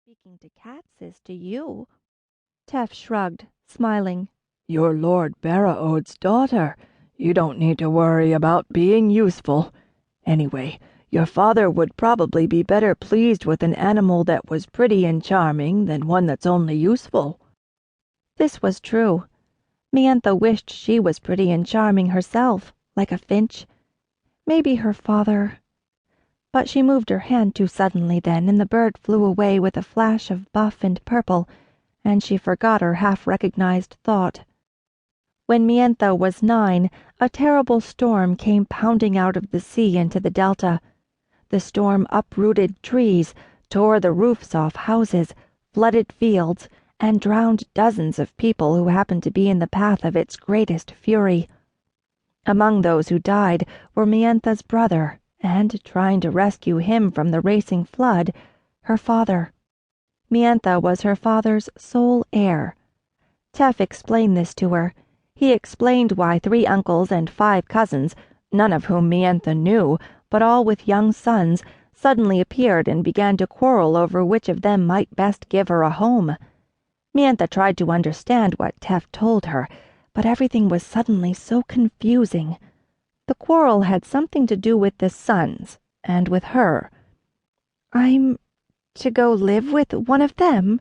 speaking to cats is to you." Tef shrugged, smiling. "You're Lord Bertaud's daughter. You don't need to worry about being useful. Anyway, your father would probably be better pleased with an animal that was pretty and charming than one that's only useful." This was true. Mienthe wished she was pretty and charming herself, like a finch. Maybe her father... But she moved her hand too suddenly then, and the bird flew away with a flash of buff and purple, and she forgot her half-recognized thought. When Mienthe was 9, a terrible storm came pounding out of the sea into the delta. The storm uprooted trees, tore the roofs off houses, flooded fields, and drowned dozens of people who happened to be in the path of its greatest fury. Among those who died were Mienthe's brother, and, trying to rescue him from the racing flood, her father. Mienthe was her father's sole heir. Tef explained this to her. He explained why 3 uncles and 5 cousins, none of whom Mienthe knew, but all with young sons, suddenly appeared and began to quarrel over which of them might best give her a home. Mienthe tried to understand what Tef told her, but everything was suddenly so confusing. The quarrel had something to do with the sons, and with her. "I'm to go live with one of them?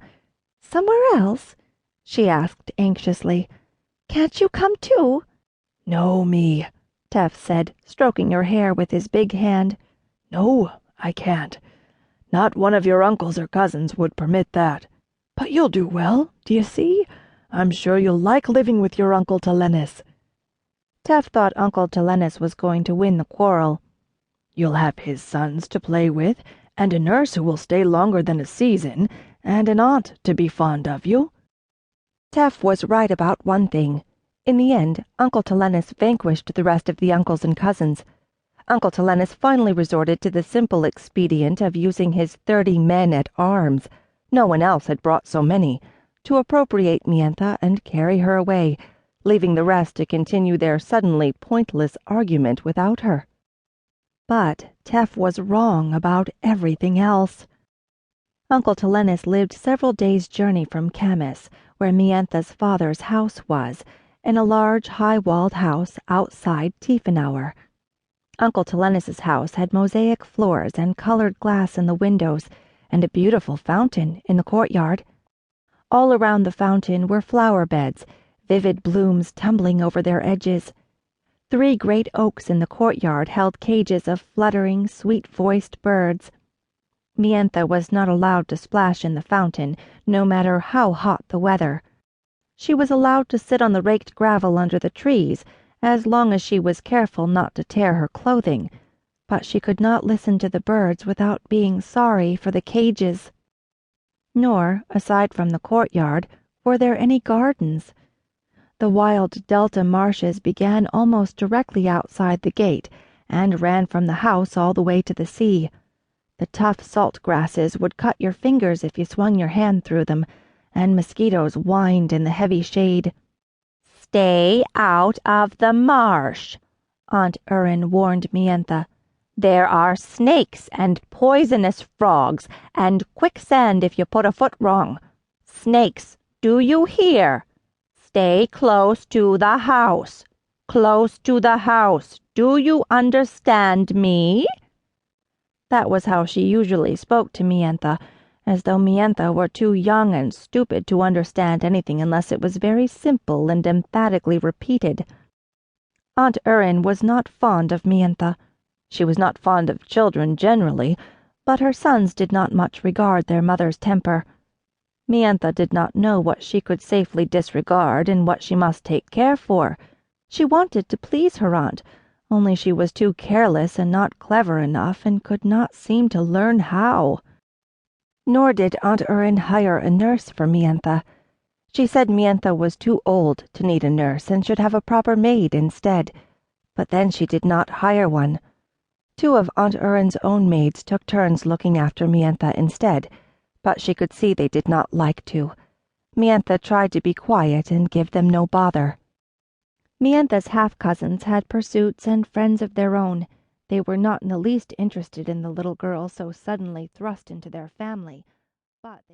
Somewhere else?" she asked anxiously. "Can't you come too?" "No, me," Tef said, stroking her hair with his big hand. "No, I can't. Not one of your uncles or cousins would permit that. But you'll do well, do you see? I'm sure you'll like living with your Uncle Telenis." Tef thought Uncle Telenis was going to win the quarrel. "You'll have his sons to play with, and a nurse who will stay longer than a season, and an aunt to be fond of you." Tef was right about one thing. In the end, Uncle Telenis vanquished the rest of the uncles and cousins. Uncle Telenis finally resorted to the simple expedient of using his 30 men at arms, no one else had brought so many, to appropriate Mienthe and carry her away, leaving the rest to continue their suddenly pointless argument without her. But Tef was wrong about everything else. Uncle Telenis lived several days' journey from Camus, where Mienthe's father's house was, in a large high-walled house outside Tiefenauer. Uncle Telenis's house had mosaic floors and colored glass in the windows, and a beautiful fountain in the courtyard. All around the fountain were flower beds, vivid blooms tumbling over their edges. 3 great oaks in the courtyard held cages of fluttering, sweet-voiced birds. Mienthe was not allowed to splash in the fountain, no matter how hot the weather. She was allowed to sit on the raked gravel under the trees, as long as she was careful not to tear her clothing, but she could not listen to the birds without being sorry for the cages. Nor, aside from the courtyard, were there any gardens. The wild delta marshes began almost directly outside the gate, and ran from the house all the way to the sea. The tough salt grasses would cut your fingers if you swung your hand through them, and mosquitoes whined in the heavy shade. "Stay out of the marsh," Aunt Urin warned Mienthe. "There are snakes and poisonous frogs and quicksand if you put a foot wrong. Snakes, do you hear? Stay close to the house. Close to the house. Do you understand me?" That was how she usually spoke to Mienthe, as though Mienthe were too young and stupid to understand anything unless it was very simple and emphatically repeated. Aunt Urin was not fond of Mienthe. She was not fond of children generally, but her sons did not much regard their mother's temper. Mienthe did not know what she could safely disregard and what she must take care for. She wanted to please her aunt, only she was too careless and not clever enough and could not seem to learn how. Nor did Aunt Urin hire a nurse for Mienthe. She said Mienthe was too old to need a nurse and should have a proper maid instead, but then she did not hire one. 2 of Aunt Urin's own maids took turns looking after Mienthe instead, but she could see they did not like to. Mienthe tried to be quiet and give them no bother. Mienthe's half-cousins had pursuits and friends of their own. They were not in the least interested in the little girl so suddenly thrust into their family, but